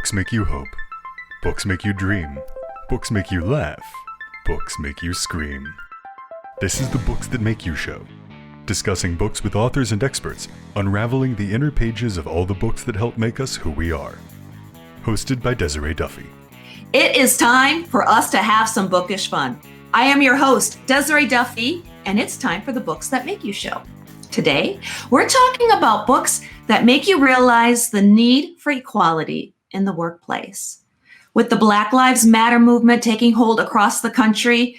Books make you hope. Books make you dream. Books make you laugh. Books make you scream. This is the Books That Make You show, discussing books with authors and experts, unraveling the inner pages of all the books that help make us who we are. Hosted by Desiree Duffy. It is time for us to have some bookish fun. I am your host, Desiree Duffy, and it's time for the Books That Make You show. Today, we're talking about books that make you realize the need for equality in the workplace. With the Black Lives Matter movement taking hold across the country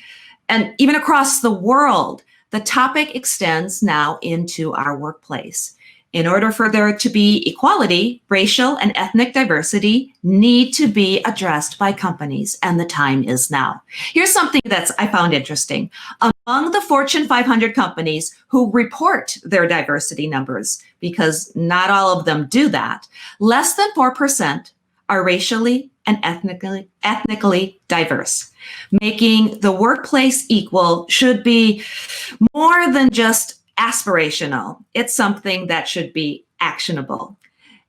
and even across the world, the topic extends now into our workplace. In order for there to be equality, racial and ethnic diversity need to be addressed by companies, and the time is now. Here's something I found interesting. Among the Fortune 500 companies who report their diversity numbers, because not all of them do that, less than 4% are racially and ethnically diverse. Making the workplace equal should be more than just aspirational. It's something that should be actionable.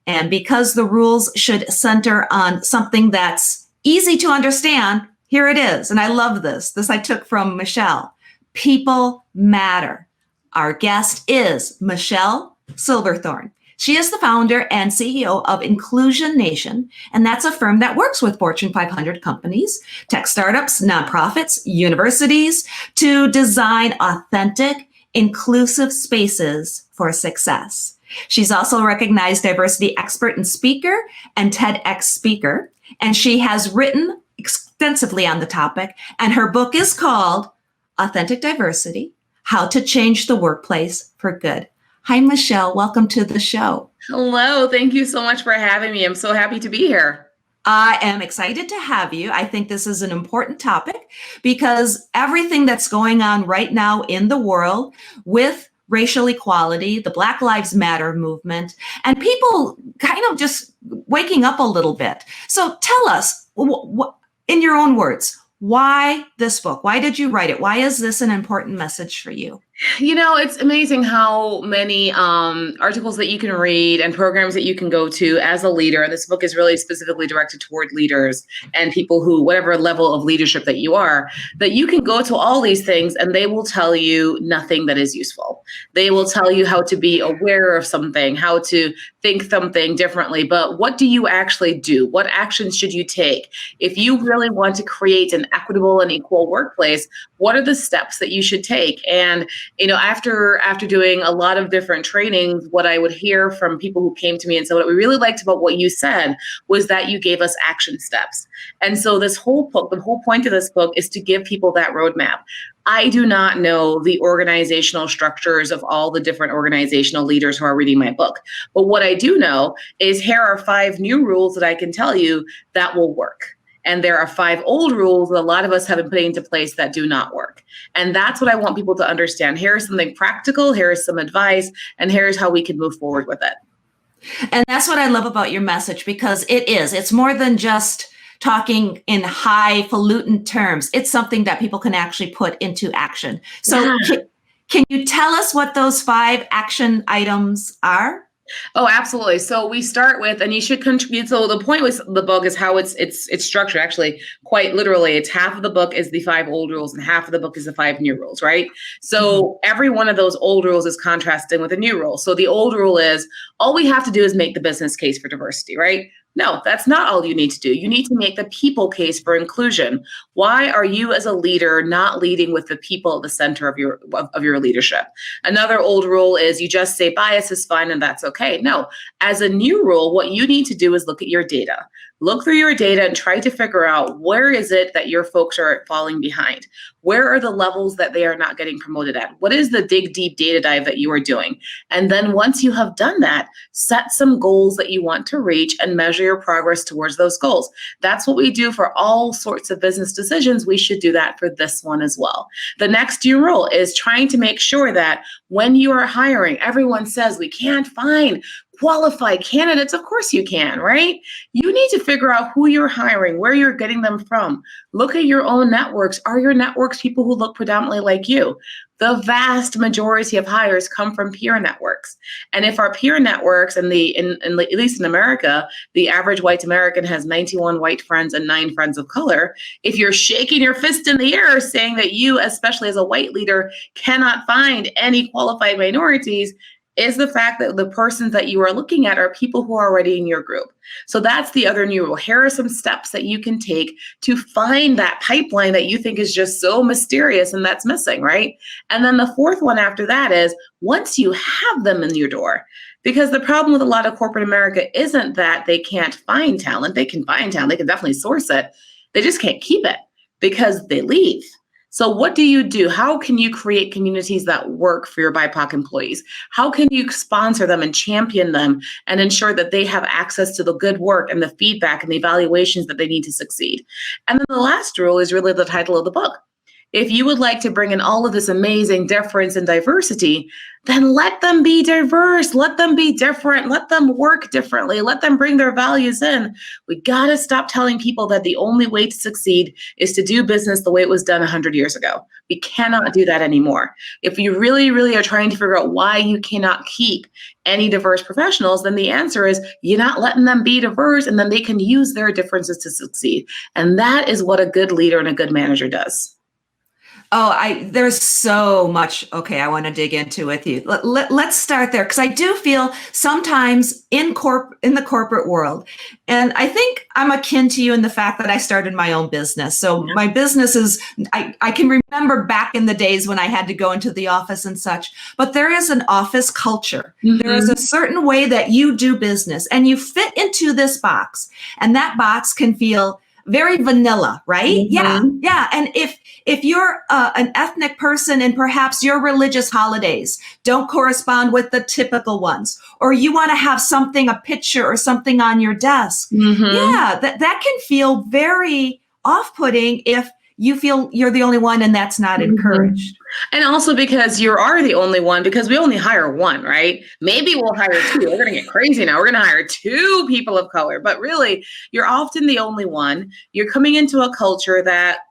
And because the rules should center on something that's easy to understand, here it is. And I love this. This I took from Michelle. People matter. Our guest is Michelle Silverthorn. She is the founder and CEO of Inclusion Nation, and that's a firm that works with Fortune 500 companies, tech startups, nonprofits, universities to design authentic, inclusive spaces for success. She's also a recognized diversity expert and speaker and TEDx speaker, and she has written extensively on the topic, and her book is called Authentic Diversity: How to Change the Workplace for Good. Hi, Michelle. Welcome to the show. Hello. Thank you so much for having me. I'm so happy to be here. I am excited to have you. I think this is an important topic because everything that's going on right now in the world with racial equality, the Black Lives Matter movement, and people kind of just waking up a little bit. So tell us, in your own words, why this book? Why did you write it? Why is this an important message for you? You know, it's amazing how many articles that you can read and programs that you can go to as a leader. And this book is really specifically directed toward leaders and people who, whatever level of leadership that you are, that you can go to all these things and they will tell you nothing that is useful. They will tell you how to be aware of something, how to think something differently. But what do you actually do? What actions should you take? If you really want to create an equitable and equal workplace, what are the steps that you should take? And you know, after doing a lot of different trainings, what I would hear from people who came to me and said, what we really liked about what you said was that you gave us action steps. And so this whole book, the whole point of this book is to give people that roadmap. I do not know the organizational structures of all the different organizational leaders who are reading my book. But what I do know is here are 5 new rules that I can tell you that will work. And there are 5 old rules that a lot of us have been putting into place that do not work. And that's what I want people to understand. Here's something practical, here's some advice, and here's how we can move forward with it. And that's what I love about your message, because it's more than just talking in highfalutin terms. It's something that people can actually put into action. So can you tell us what those 5 action items are? Oh, absolutely. So we start with, and you should contribute. So the point with the book is how it's structured. Actually, quite literally, it's half of the book is the 5 old rules and half of the book is the 5 new rules, right? So every one of those old rules is contrasting with a new rule. So the old rule is all we have to do is make the business case for diversity, right? No, that's not all you need to do. You need to make the people case for inclusion. Why are you as a leader not leading with the people at the center of your leadership? Another old rule is you just say bias is fine and that's okay. No, as a new rule, what you need to do is look at your data. Look through your data and try to figure out where is it that your folks are falling behind? Where are the levels that they are not getting promoted at? What is the dig deep data dive that you are doing? And then once you have done that, set some goals that you want to reach and measure your progress towards those goals. That's what we do for all sorts of business decisions. We should do that for this one as well. The next new rule is trying to make sure that when you are hiring, everyone says we can't find qualified candidates? Of course you can, right? You need to figure out who you're hiring, where you're getting them from. Look at your own networks. Are your networks people who look predominantly like you? The vast majority of hires come from peer networks. And if our peer networks, at least in America, the average white American has 91 white friends and 9 friends of color. If you're shaking your fist in the air saying that you, especially as a white leader, cannot find any qualified minorities, is the fact that the persons that you are looking at are people who are already in your group. So that's the other new rule. Here are some steps that you can take to find that pipeline that you think is just so mysterious and that's missing, right? And then the fourth one after that is once you have them in your door, because the problem with a lot of corporate America isn't that they can't find talent. They can find talent. They can definitely source it. They just can't keep it because they leave. So what do you do? How can you create communities that work for your BIPOC employees? How can you sponsor them and champion them and ensure that they have access to the good work and the feedback and the evaluations that they need to succeed? And then the last rule is really the title of the book. If you would like to bring in all of this amazing difference and diversity, then let them be diverse, let them be different, let them work differently, let them bring their values in. We got to stop telling people that the only way to succeed is to do business the way it was done 100 years ago. We cannot do that anymore. If you really, really are trying to figure out why you cannot keep any diverse professionals, then the answer is you're not letting them be diverse, and then they can use their differences to succeed. And that is what a good leader and a good manager does. There's so much, I want to dig into with you. Let's start there, because I do feel sometimes in the corporate world, and I think I'm akin to you in the fact that I started my own business. So my business is, I can remember back in the days when I had to go into the office and such, but there is an office culture. Mm-hmm. There is a certain way that you do business, and you fit into this box, and that box can feel very vanilla, right? Mm-hmm. Yeah. And if you're an ethnic person and perhaps your religious holidays don't correspond with the typical ones, or you want to have something, a picture or something on your desk, that can feel very off-putting if you feel you're the only one and that's not encouraged. And also because you are the only one, because we only hire one, right? Maybe we'll hire 2. We're going to get crazy now. We're going to hire 2 people of color, but really you're often the only one. You're coming into a culture that,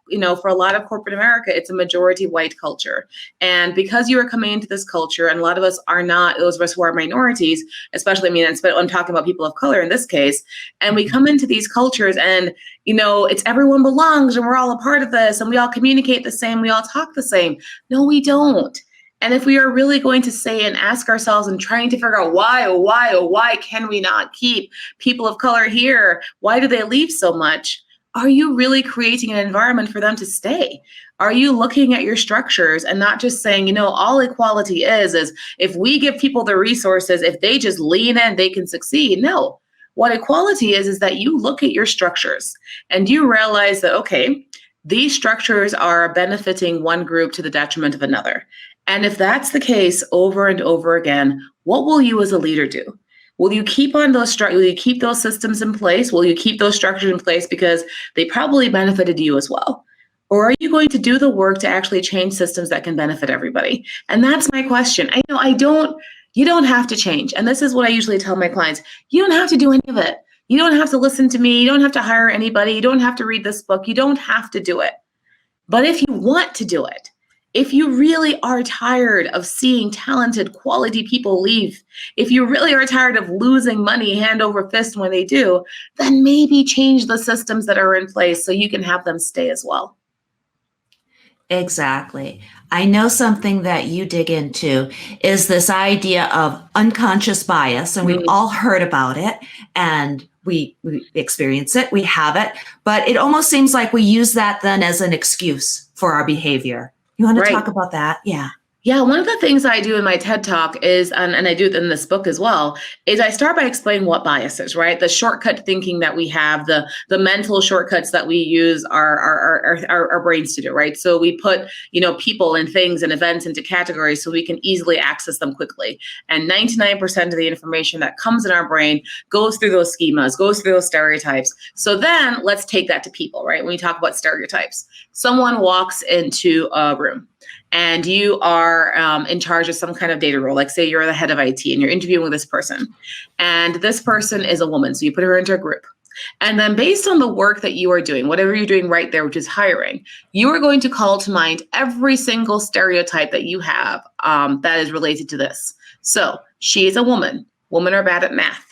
for a lot of corporate America, it's a majority white culture. And because you are coming into this culture, and a lot of us are not, those of us who are minorities, especially, I'm talking about people of color in this case, and we come into these cultures and, it's everyone belongs and we're all a part of this and we all communicate the same, we all talk the same. No, we don't. And if we are really going to say and ask ourselves and trying to figure out why can we not keep people of color here? Why do they leave so much? Are you really creating an environment for them to stay? Are you looking at your structures and not just saying, all equality is if we give people the resources, if they just lean in, they can succeed? No. What equality is that you look at your structures and you realize that, these structures are benefiting one group to the detriment of another. And if that's the case over and over again, what will you as a leader do? Will you keep on will you keep those systems in place? Will you keep those structures in place because they probably benefited you as well? Or are you going to do the work to actually change systems that can benefit everybody? And that's my question. You don't have to change. And this is what I usually tell my clients. You don't have to do any of it. You don't have to listen to me. You don't have to hire anybody. You don't have to read this book. You don't have to do it. But if you want to do it, if you really are tired of seeing talented, quality people leave, if you really are tired of losing money hand over fist when they do, then maybe change the systems that are in place so you can have them stay as well. Exactly. I know something that you dig into is this idea of unconscious bias, and we've all heard about it, and we experience it, we have it, but it almost seems like we use that then as an excuse for our behavior. You want to talk about that? Yeah. Yeah, one of the things I do in my TED Talk is, and I do it in this book as well, is I start by explaining what bias is, right? The shortcut thinking that we have, the mental shortcuts that we use our brains to do, right? So we put, people and things and events into categories so we can easily access them quickly. And 99% of the information that comes in our brain goes through those schemas, goes through those stereotypes. So then let's take that to people, right? When we talk about stereotypes, someone walks into a room. and you are in charge of some kind of data role, like say you're the head of IT and you're interviewing with this person, and this person is a woman. So you put her into a group. And then based on the work that you are doing, whatever you're doing right there, which is hiring, you are going to call to mind every single stereotype that you have that is related to this. So she is a woman. Women are bad at math.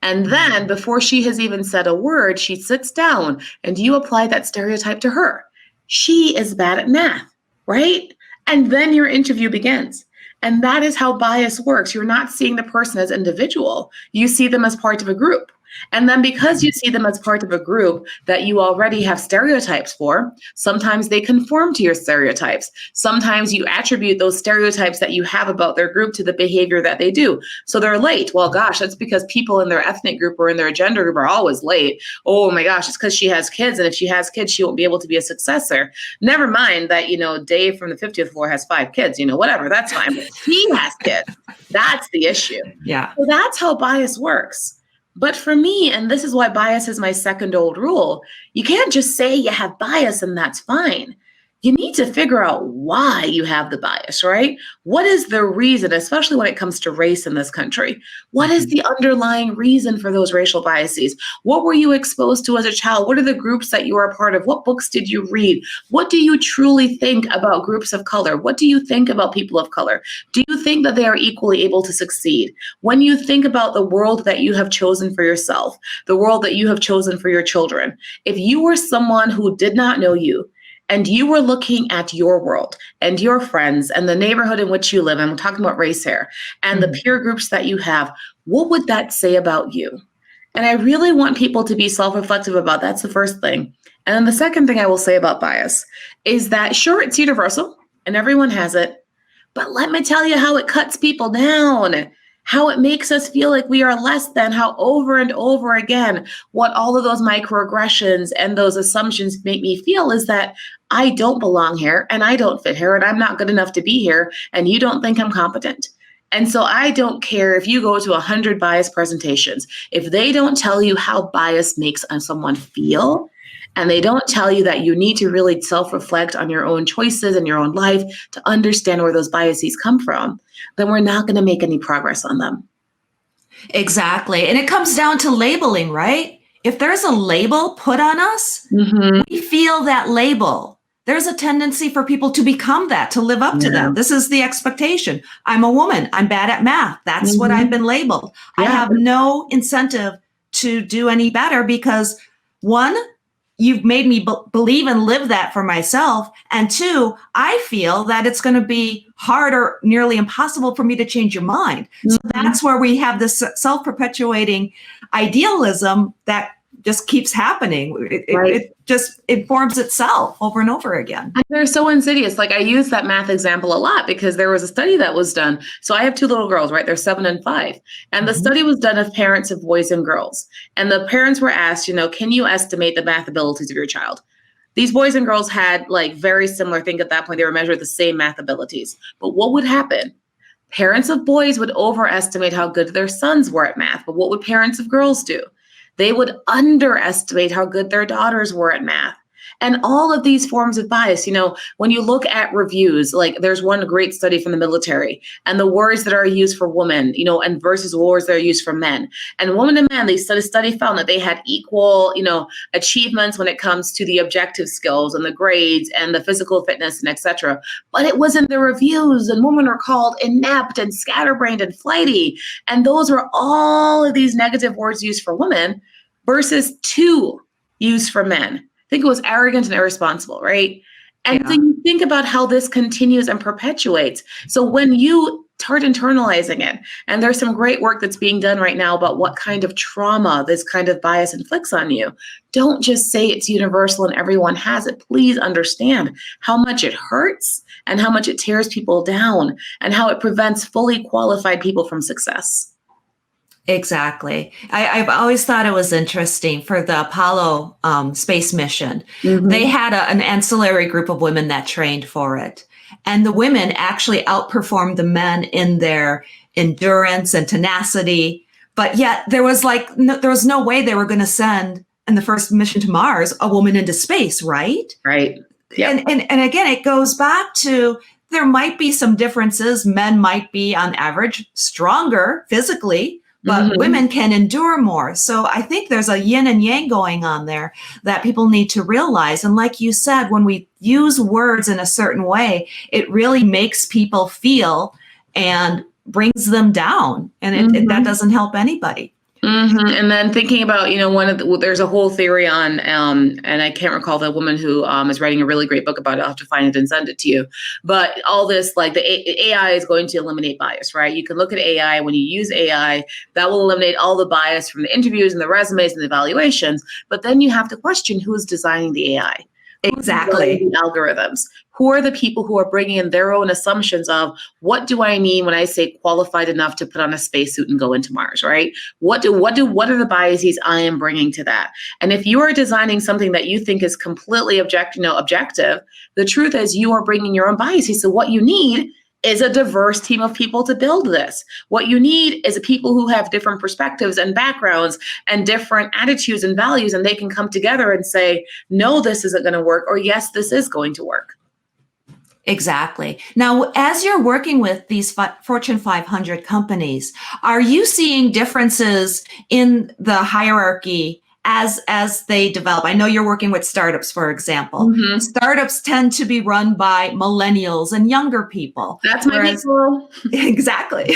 And then before she has even said a word, she sits down and you apply that stereotype to her. She is bad at math, right? And then your interview begins. And that is how bias works. You're not seeing the person as individual. You see them as part of a group. And then because you see them as part of a group that you already have stereotypes for, sometimes they conform to your stereotypes. Sometimes you attribute those stereotypes that you have about their group to the behavior that they do. So they're late. Well, gosh, that's because people in their ethnic group or in their gender group are always late. Oh my gosh, it's because she has kids. And if she has kids, she won't be able to be a successor. Never mind that, Dave from the 50th floor has 5 kids, whatever, that's fine. But he has kids. That's the issue. Yeah. So that's how bias works. But for me, and this is why bias is my second old rule, you can't just say you have bias and that's fine. You need to figure out why you have the bias, right? What is the reason, especially when it comes to race in this country? What is the underlying reason for those racial biases? What were you exposed to as a child? What are the groups that you are a part of? What books did you read? What do you truly think about groups of color? What do you think about people of color? Do you think that they are equally able to succeed? When you think about the world that you have chosen for yourself, the world that you have chosen for your children, if you were someone who did not know you, and you were looking at your world and your friends and the neighborhood in which you live, and I'm talking about race here, and the peer groups that you have, what would that say about you? And I really want people to be self-reflective about that. That's the first thing. And then the second thing I will say about bias is that, sure, it's universal and everyone has it, but let me tell you how it cuts people down, how it makes us feel like we are less than, how over and over again, what all of those microaggressions and those assumptions make me feel is that I don't belong here and I don't fit here and I'm not good enough to be here and you don't think I'm competent. And so I don't care if you go to 100 bias presentations, if they don't tell you how bias makes someone feel, and they don't tell you that you need to really self-reflect on your own choices and your own life to understand where those biases come from, then we're not going to make any progress on them. Exactly. And it comes down to labeling, right? If there's a label put on us, we feel that label. There's a tendency for people to become that, to live up to that. This is the expectation. I'm a woman. I'm bad at math. That's what I've been labeled. I have no incentive to do any better because, one, you've made me believe and live that for myself. And 2, I feel that it's going to be hard or nearly impossible for me to change your mind. So that's where we have this self-perpetuating idealism that just keeps happening. It just informs itself over and over again. And they're so insidious. Like I use that math example a lot because there was a study that was done. So I have 2 little girls, right? They're 7 and 5. And the study was done of parents of boys and girls. And the parents were asked, can you estimate the math abilities of your child? These boys and girls had like very similar things at that point. They were measured the same math abilities. But what would happen? Parents of boys would overestimate how good their sons were at math. But what would parents of girls do? They would underestimate how good their daughters were at math. And all of these forms of bias, when you look at reviews, like there's one great study from the military and the words that are used for women, and versus words that are used for men. And women and men, the study found that they had equal, achievements when it comes to the objective skills and the grades and the physical fitness and etc. But it was in the reviews and women are called inept and scatterbrained and flighty. And those were all of these negative words used for women versus 2 used for men. I think it was arrogant and irresponsible, right? And then you think about how this continues and perpetuates. So when you start internalizing it, and there's some great work that's being done right now about what kind of trauma this kind of bias inflicts on you, don't just say it's universal and everyone has it. Please understand how much it hurts and how much it tears people down and how it prevents fully qualified people from success. Exactly. I've always thought it was interesting for the Apollo space mission. They had an ancillary group of women that trained for it. And the women actually outperformed the men in their endurance and tenacity. But yet there was no way they were going to send in the first mission to Mars a woman into space, right? Right. Yep. And again, it goes back to there might be some differences. Men might be on average stronger physically, but women can endure more. So I think there's a yin and yang going on there that people need to realize. And like you said, when we use words in a certain way, it really makes people feel and brings them down. And that doesn't help anybody. And then thinking about, there's a whole theory on, and I can't recall the woman who is writing a really great book about it. I'll have to find it and send it to you. But all this, like the AI is going to eliminate bias, right? You can look at AI. When you use AI, that will eliminate all the bias from the interviews and the resumes and the evaluations. But then you have to question who's designing the AI. Exactly. The algorithms. Who are the people who are bringing in their own assumptions of what do I mean when I say qualified enough to put on a spacesuit and go into Mars, right? What are the biases I am bringing to that? And if you are designing something that you think is completely objective, the truth is you are bringing your own biases. So what you need is a diverse team of people to build this. What you need is people who have different perspectives and backgrounds and different attitudes and values, and they can come together and say, no, this isn't going to work, or yes, this is going to work. Exactly. Now, as you're working with these Fortune 500 companies, are you seeing differences in the hierarchy as they develop? I know you're working with startups, for example. Startups tend to be run by millennials and younger people. That's my people. Exactly.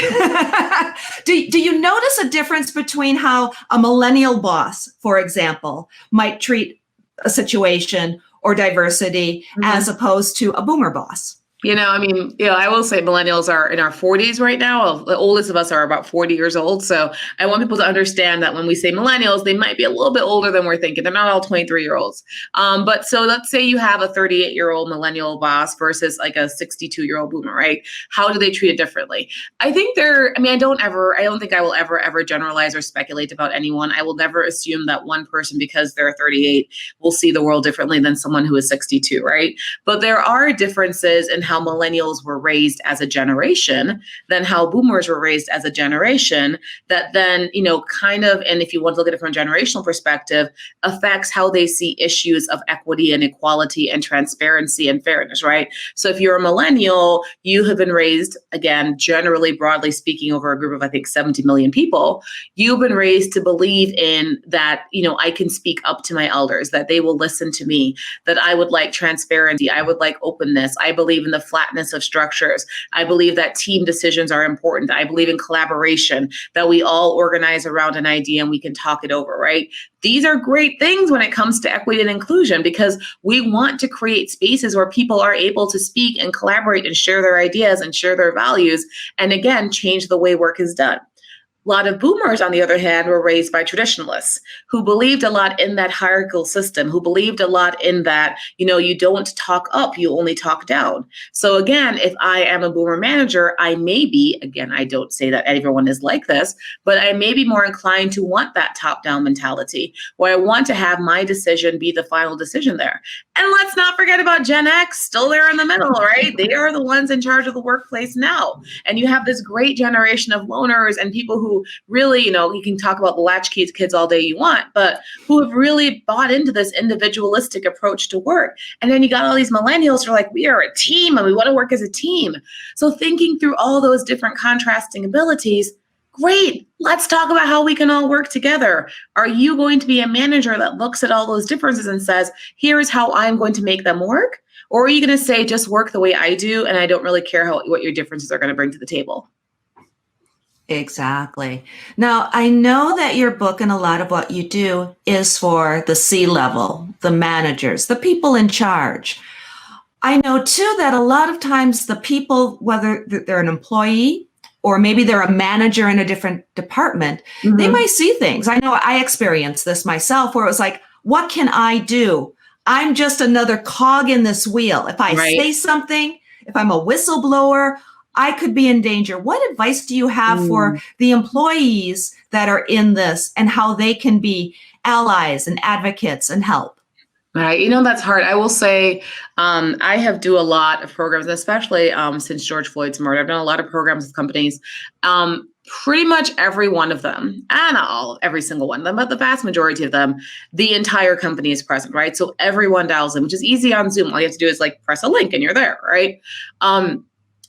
Do you notice a difference between how a millennial boss, for example, might treat a situation or diversity as opposed to a boomer boss? I will say millennials are in our 40s right now. The oldest of us are about 40 years old. So I want people to understand that when we say millennials, they might be a little bit older than we're thinking. They're not all 23-year-olds. But so let's say you have a 38-year-old millennial boss versus like a 62-year-old boomer, right? How do they treat it differently? I think I don't think I will ever generalize or speculate about anyone. I will never assume that one person, because they're 38, will see the world differently than someone who is 62, right? But there are differences in how millennials were raised as a generation than how boomers were raised as a generation that then, and if you want to look at it from a generational perspective, affects how they see issues of equity and equality and transparency and fairness, right? So if you're a millennial, you have been raised, again, generally, broadly speaking, over a group of, I think, 70 million people, you've been raised to believe in that, I can speak up to my elders, that they will listen to me, that I would like transparency, I would like openness, I believe in the flatness of structures. I believe that team decisions are important. I believe in collaboration, that we all organize around an idea and we can talk it over, right? These are great things when it comes to equity and inclusion, because we want to create spaces where people are able to speak and collaborate and share their ideas and share their values, and again, change the way work is done. A lot of boomers, on the other hand, were raised by traditionalists who believed a lot in that hierarchical system, who believed a lot in that, you don't talk up, you only talk down. So again, if I am a boomer manager, I may be, again, I don't say that everyone is like this, but I may be more inclined to want that top-down mentality, where I want to have my decision be the final decision there. And let's not forget about Gen X, still there in the middle, right? They are the ones in charge of the workplace now. And you have this great generation of loners and people who really, you can talk about the latchkey kids all day you want, but who have really bought into this individualistic approach to work. And then you got all these millennials who are like, we are a team and we want to work as a team. So thinking through all those different contrasting abilities, great. Let's talk about how we can all work together. Are you going to be a manager that looks at all those differences and says, here's how I'm going to make them work? Or are you going to say, just work the way I do, and I don't really care what your differences are going to bring to the table? Exactly. Now, I know that your book and a lot of what you do is for the C-level, the managers, the people in charge. I know too that a lot of times the people, whether they're an employee or maybe they're a manager in a different department, they might see things. I know I experienced this myself where it was like, what can I do? I'm just another cog in this wheel. If I say something, if I'm a whistleblower, I could be in danger. What advice do you have for the employees that are in this and how they can be allies and advocates and help? Right. That's hard. I will say I have do a lot of programs, especially since George Floyd's murder. I've done a lot of programs with companies. Pretty much every one of them, and not all, every single one of them, but the vast majority of them, the entire company is present, right? So everyone dials in, which is easy on Zoom. All you have to do is like press a link and you're there, right?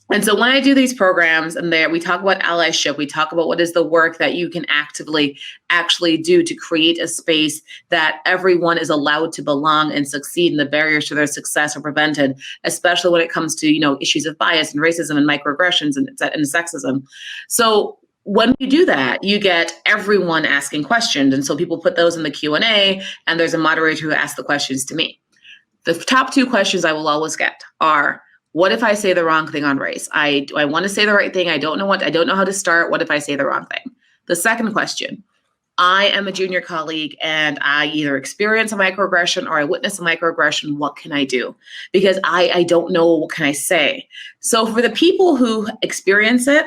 And so when I do these programs and there we talk about allyship, we talk about what is the work that you can actively actually do to create a space that everyone is allowed to belong and succeed, and the barriers to their success are prevented, especially when it comes to, issues of bias and racism and microaggressions and sexism. So when you do that, you get everyone asking questions. And so people put those in the Q&A, and there's a moderator who asks the questions to me. The top two questions I will always get are, what if I say the wrong thing on race? I want to say the right thing. I don't know how to start. What if I say the wrong thing? The second question, I am a junior colleague and I either experience a microaggression or I witness a microaggression. What can I do? Because I don't know, what can I say? So for the people who experience it,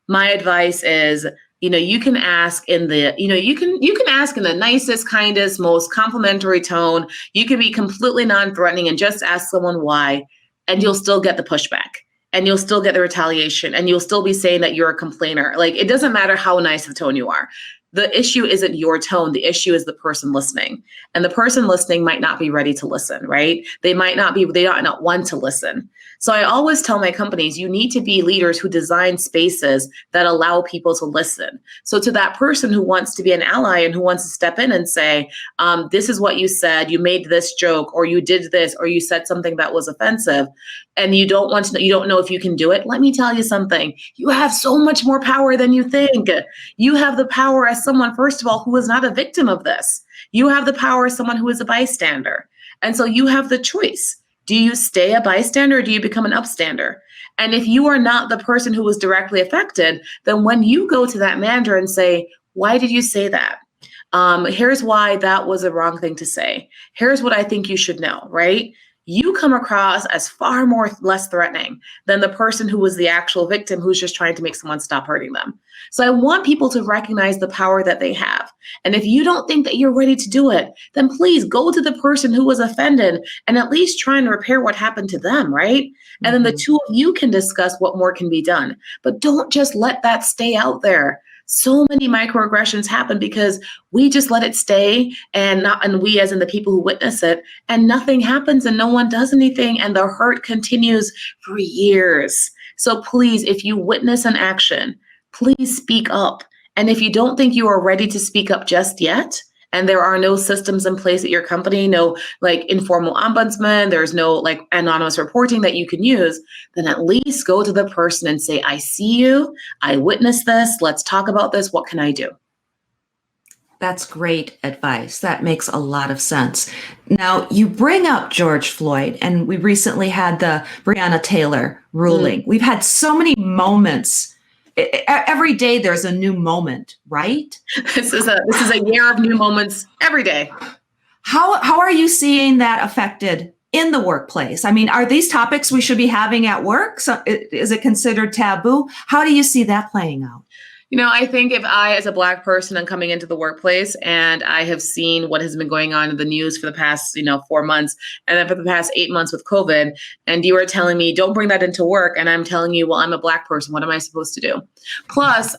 my advice is, you can ask in the, you can ask in the nicest, kindest, most complimentary tone. You can be completely non-threatening and just ask someone why, and you'll still get the pushback, and you'll still get the retaliation, and you'll still be saying that you're a complainer. Like, it doesn't matter how nice the tone you are. The issue isn't your tone. The issue is the person listening. And the person listening might not be ready to listen, right? They might not want to listen. So I always tell my companies, you need to be leaders who design spaces that allow people to listen. So to that person who wants to be an ally and who wants to step in and say, this is what you said, you made this joke, or you did this, or you said something that was offensive, and you don't know if you can do it. Let me tell you something. You have so much more power than you think. You have the power as someone, first of all, who is not a victim of this. You have the power as someone who is a bystander. And so you have the choice. Do you stay a bystander or do you become an upstander? And if you are not the person who was directly affected, then when you go to that manager and say, why did you say that? Here's why that was a wrong thing to say. Here's what I think you should know, right? You come across as far less threatening than the person who was the actual victim who's just trying to make someone stop hurting them. So I want people to recognize the power that they have. And if you don't think that you're ready to do it, then please go to the person who was offended and at least try and repair what happened to them, right? And then the two of you can discuss what more can be done. But don't just let that stay out there. So many microaggressions happen because we just let it stay, and we as in the people who witness it, and nothing happens and no one does anything, and the hurt continues for years. So please, if you witness an action, please speak up. And if you don't think you are ready to speak up just yet, and there are no systems in place at your company, no like informal ombudsman, there's no like anonymous reporting that you can use, then at least go to the person and say, I see you, I witnessed this, let's talk about this, what can I do? That's great advice. That makes a lot of sense. Now, you bring up George Floyd, and we recently had the Breonna Taylor ruling. We've had so many moments. Every day there's a new moment, right? This is a year of new moments every day. How are you seeing that affected in the workplace? I mean, are these topics we should be having at work? So, is it considered taboo? How do you see that playing out? I think if I, as a Black person, am coming into the workplace and I have seen what has been going on in the news for the past, 4 months, and then for the past 8 months with COVID, and you are telling me, don't bring that into work, and I'm telling you, well, I'm a Black person, what am I supposed to do? Plus,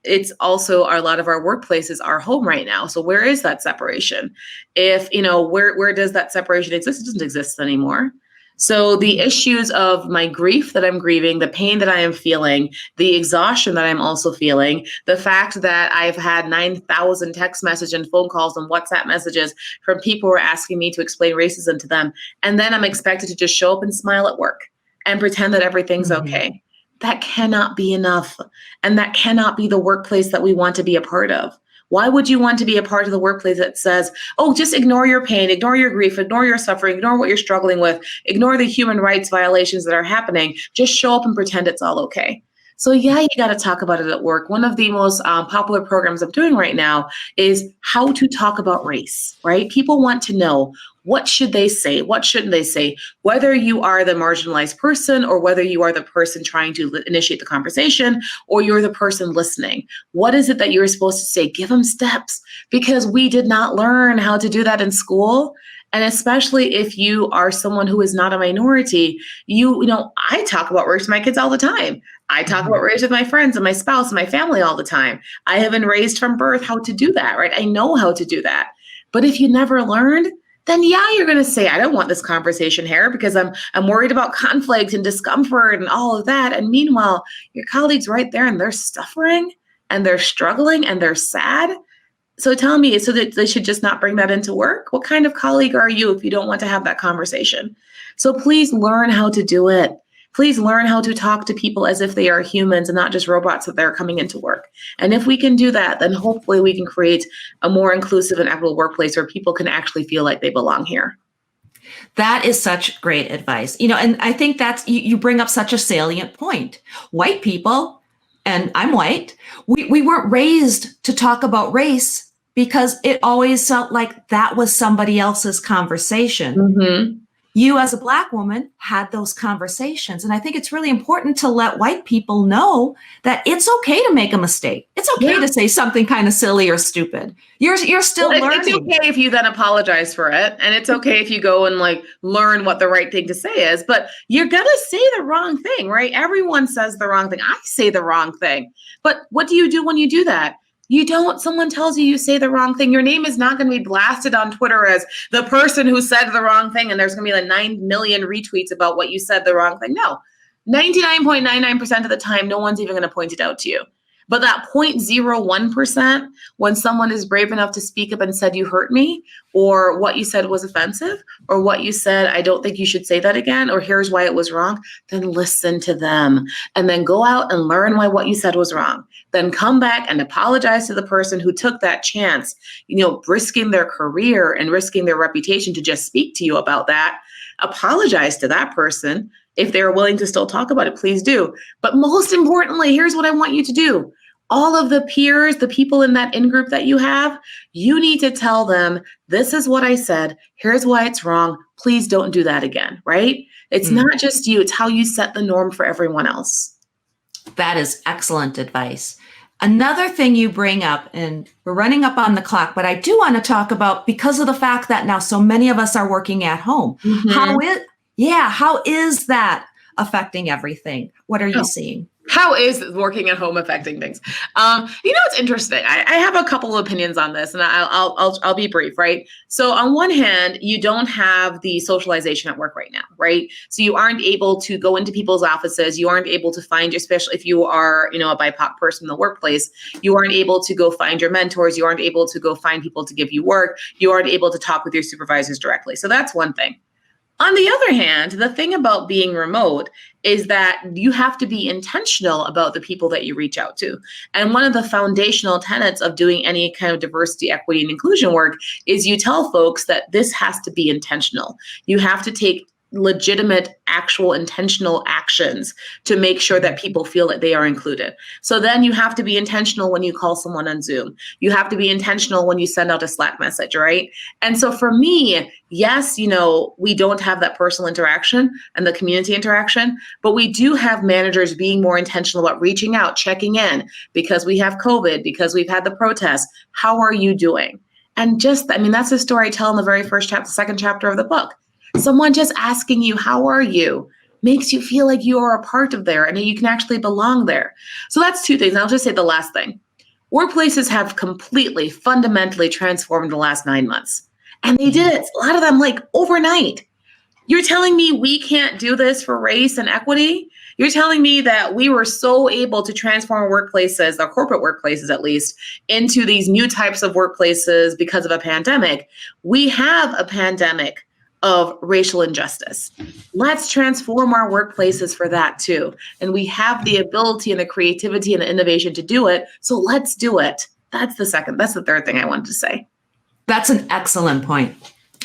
it's also a lot of our workplaces are home right now. So where is that separation? If, where does that separation exist? It doesn't exist anymore. So the issues of my grief that I'm grieving, the pain that I am feeling, the exhaustion that I'm also feeling, the fact that I've had 9,000 text messages and phone calls and WhatsApp messages from people who are asking me to explain racism to them. And then I'm expected to just show up and smile at work and pretend that everything's okay. That cannot be enough. And that cannot be the workplace that we want to be a part of. Why would you want to be a part of the workplace that says, oh, just ignore your pain, ignore your grief, ignore your suffering, ignore what you're struggling with, ignore the human rights violations that are happening, just show up and pretend it's all okay? So yeah, you got to talk about it at work. One of the most popular programs I'm doing right now is how to talk about race, right? People want to know, what should they say? What shouldn't they say? Whether you are the marginalized person or whether you are the person trying to initiate the conversation or you're the person listening, what is it that you're supposed to say? Give them steps, because we did not learn how to do that in school. And especially if you are someone who is not a minority, I talk about race to my kids all the time. I talk about race with my friends and my spouse and my family all the time. I have been raised from birth how to do that, right? I know how to do that. But if you never learned, then yeah, you're going to say, I don't want this conversation here because I'm worried about conflict and discomfort and all of that. And meanwhile, your colleague's right there and they're suffering and they're struggling and they're sad. So tell me, so that they should just not bring that into work? What kind of colleague are you if you don't want to have that conversation? So please learn how to do it. Please learn how to talk to people as if they are humans and not just robots that they're coming into work. And if we can do that, then hopefully we can create a more inclusive and equitable workplace where people can actually feel like they belong here. That is such great advice. And I think that's, you bring up such a salient point. White people, and I'm white, we weren't raised to talk about race because it always felt like that was somebody else's conversation. Mm-hmm. You as a Black woman had those conversations. And I think it's really important to let white people know that it's okay to make a mistake. It's okay to say something kind of silly or stupid. You're still learning. It's okay if you then apologize for it. And it's okay if you go and learn what the right thing to say is, but you're going to say the wrong thing, right? Everyone says the wrong thing. I say the wrong thing. But what do you do when you do that? You don't, someone tells you say the wrong thing. Your name is not going to be blasted on Twitter as the person who said the wrong thing. And there's going to be 9 million retweets about what you said the wrong thing. No, 99.99% of the time, no one's even going to point it out to you. But that 0.01%, when someone is brave enough to speak up and said, you hurt me, or what you said was offensive, or what you said, I don't think you should say that again, or here's why it was wrong, then listen to them. And then go out and learn why what you said was wrong. Then come back and apologize to the person who took that chance, risking their career and risking their reputation to just speak to you about that. Apologize to that person. If they're willing to still talk about it, please do. But most importantly, here's what I want you to do. All of the peers, the people in that in-group that you have, you need to tell them, this is what I said. Here's why it's wrong. Please don't do that again, right? It's not just you. It's how you set the norm for everyone else. That is excellent advice. Another thing you bring up, and we're running up on the clock, but I do want to talk about, because of the fact that now so many of us are working at home, how is that affecting everything? What are you seeing? How is working at home affecting things? It's interesting. I have a couple of opinions on this, and I'll be brief, right? So on one hand, you don't have the socialization at work right now, right? So you aren't able to go into people's offices. You aren't able to find, especially if you are, a BIPOC person in the workplace, you aren't able to go find your mentors. You aren't able to go find people to give you work. You aren't able to talk with your supervisors directly. So that's one thing. On the other hand, the thing about being remote is that you have to be intentional about the people that you reach out to. And one of the foundational tenets of doing any kind of diversity, equity, and inclusion work is you tell folks that this has to be intentional. You have to take legitimate, actual, intentional actions to make sure that people feel that they are included. So then you have to be intentional when you call someone on Zoom. You have to be intentional when you send out a Slack message, right? And so for me, yes, we don't have that personal interaction and the community interaction, but we do have managers being more intentional about reaching out, checking in, because we have COVID, because we've had the protests. How are you doing? And that's the story I tell in the very first chapter, second chapter of the book. Someone just asking you, how are you, makes you feel like you are a part of there and that you can actually belong there. So that's two things. I'll just say the last thing. Workplaces have completely, fundamentally transformed in the last 9 months. And they did it, a lot of them overnight. You're telling me we can't do this for race and equity? You're telling me that we were so able to transform workplaces, our corporate workplaces at least, into these new types of workplaces because of a pandemic. We have a pandemic of racial injustice. Let's transform our workplaces for that too. And we have the ability and the creativity and the innovation to do it. So let's do it. That's the third thing I wanted to say. That's an excellent point.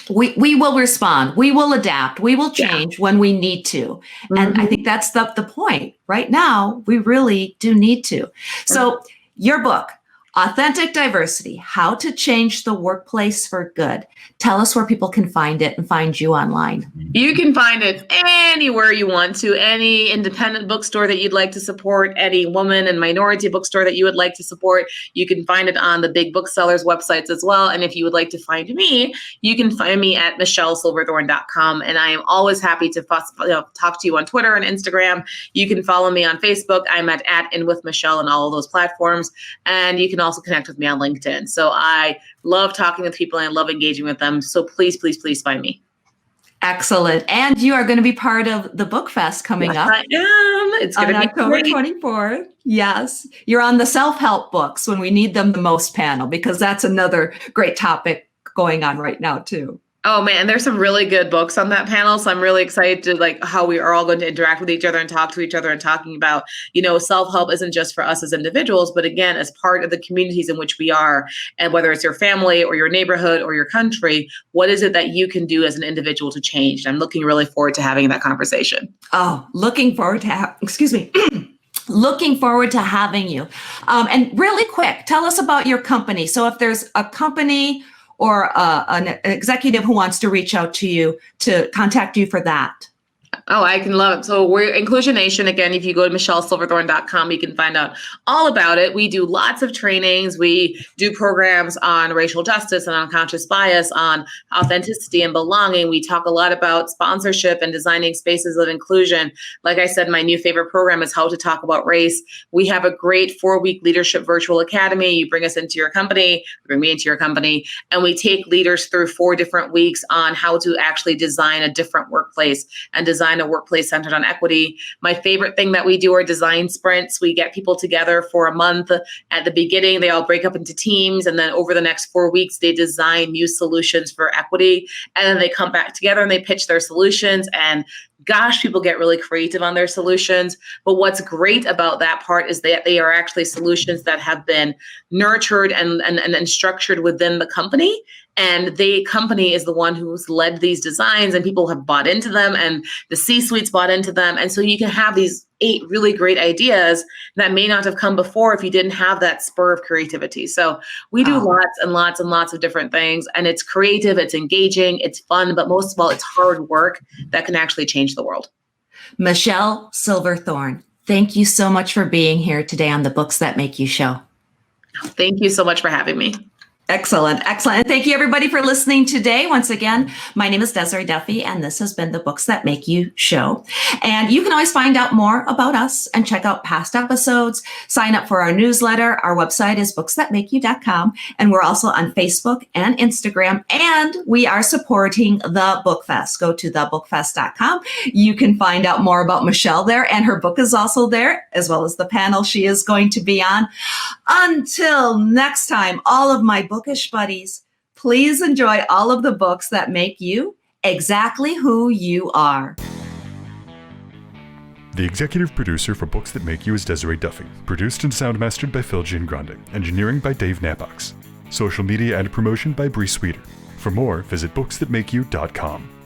We will respond. We will adapt. We will change when we need to. And I think that's the point. Right now, we really do need to. So your book, Authentic Diversity, How to Change the Workplace for Good. Tell us where people can find it and find you online. You can find it anywhere you want to, any independent bookstore that you'd like to support, any woman and minority bookstore that you would like to support. You can find it on the big booksellers websites as well. And if you would like to find me, you can find me at michellesilverthorn.com. And I am always happy to talk to you on Twitter and Instagram. You can follow me on Facebook. I'm at @InWithMichelle on all of those platforms. And you can also connect with me on LinkedIn. So I love talking with people and I love engaging with them. So please, please, please find me. Excellent. And you are going to be part of the Book Fest coming up. I am. It's going to be October great. 24th. Yes. You're on the self-help books when we need them the most panel, because that's another great topic going on right now too. Oh man, there's some really good books on that panel. So I'm really excited to how we are all going to interact with each other and talk to each other and talking about, self-help isn't just for us as individuals, but again, as part of the communities in which we are. And whether it's your family or your neighborhood or your country, what is it that you can do as an individual to change? And I'm looking really forward to having that conversation. Oh, looking forward to looking forward to having you. And really quick, tell us about your company. So if there's a company or an executive who wants to reach out to you to contact you for that. Oh, I can love it. So we're Inclusion Nation. Again, if you go to michellesilverthorn.com, you can find out all about it. We do lots of trainings. We do programs on racial justice and unconscious bias, on authenticity and belonging. We talk a lot about sponsorship and designing spaces of inclusion. Like I said, my new favorite program is How to Talk About Race. We have a great 4-week leadership virtual academy. You bring us into your company, bring me into your company, and we take leaders through 4 different weeks on how to actually design a different workplace and design a workplace centered on equity. My favorite thing that we do are design sprints. We get people together for a month. At the beginning, they all break up into teams. And then over the next 4 weeks, they design new solutions for equity. And then they come back together and they pitch their solutions. And gosh, people get really creative on their solutions. But what's great about that part is that they are actually solutions that have been nurtured and structured within the company. And the company is the one who's led these designs, and people have bought into them, and the C-suite's bought into them. And so you can have these 8 really great ideas that may not have come before if you didn't have that spur of creativity. So we do lots and lots and lots of different things, and it's creative, it's engaging, it's fun, but most of all, it's hard work that can actually change the world. Michelle Silverthorn, thank you so much for being here today on the Books That Make You show. Thank you so much for having me. Excellent. Excellent. And thank you everybody for listening today. Once again, my name is Desiree Duffy, and this has been the Books That Make You show. And you can always find out more about us and check out past episodes, sign up for our newsletter. Our website is booksthatmakeyou.com. And we're also on Facebook and Instagram, and we are supporting the Book Fest. Go to thebookfest.com. You can find out more about Michelle there, and her book is also there, as well as the panel she is going to be on. Until next time, all of my bookish buddies, please enjoy all of the books that make you exactly who you are. The executive producer for Books That Make You is Desiree Duffy. Produced and sound mastered by Phil Giangrande. Engineering by Dave Nabox. Social media and promotion by Bree Sweeter. For more, visit booksthatmakeyou.com.